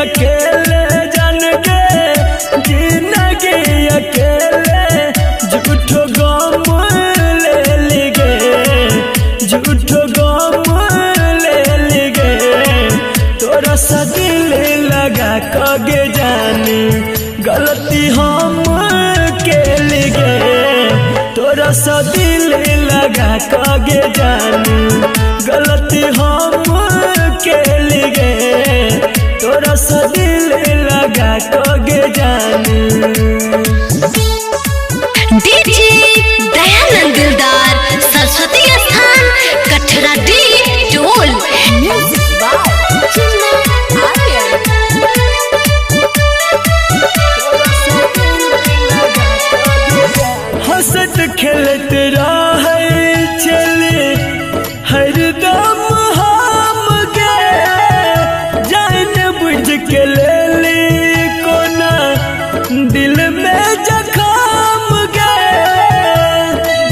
अकेले जान के जिंदगी अकेले झूठो गम ले लिगे झूठो गम ले लिगे तोरा सा दिल लगा कगे जानी गलती हम के लिगे तोरा सा दिल लगा कगे जानी गलती हम के लिगे तोरा सा दिल लगा कगे जानी। डीजे दयानंद दिलदार सरस्वती स्थान कठरा डी टोल म्यूजिक बाय चिन्ना आर्यन। हंसत खेलत रहे चले हरदम हम के जान बुझ के ले ली कोना दिल में जख्म गए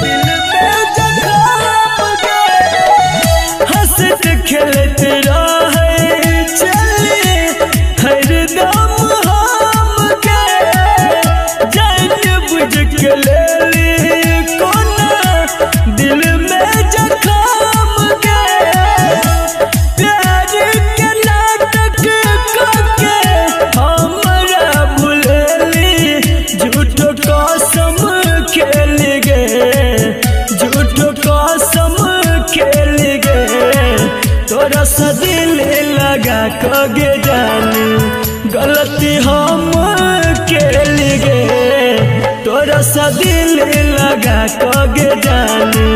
दिल में जख्म गए हंसत खेलत रहे चले हरदम हम के जान बुझ के ले दिल में जख्म गए प्यार के नाटक करके हमरा भुलेली झूठो कसम खेल गए झूठो कसम खेल गए तोरा सा दिल लगा कगे जानी गलती हम खेल गए तोरा सा दिल लगा कगे जानी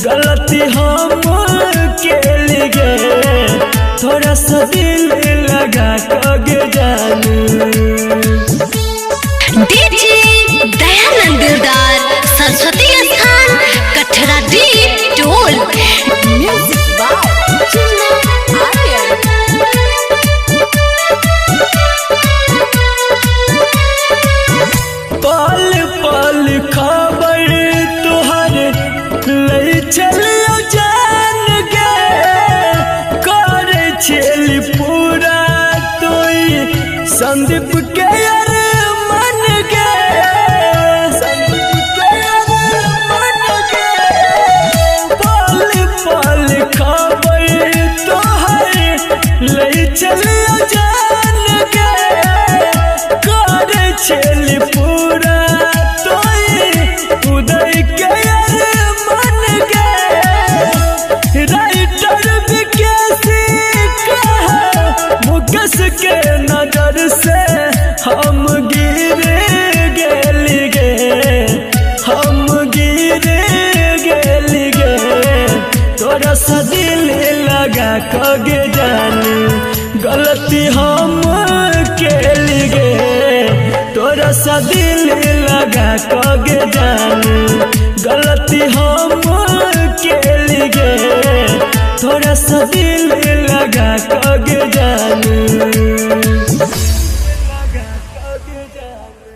गलती हम के लिगे तोरा सा दिल लगा कगे जानी। डीजे दयानंद दिलदार सरस्वती स्थान कठरा डी टोल म्यूजिक बाय चिन्ना आर्यन। पल पल खबर तुहर ले चलियो जान के कर छेल पूरा तोई संदीप के मन के संदीप के मन के पल पल खबर तुहर ले चलियो जान के कर छेल पूरा तोई उदय के मन के राइटर विकेसी कहा मुकेश के नजर से हम गिर गेलिगे हम गिर गेलिगे तोरा सा दिल लगा कगे जानी गलती हम के लिगे तोरा सा दिल लगा कगे जानी गलती हम के लिगे तोरा सा दिल लगा कगे जानी लगा कगे जानी।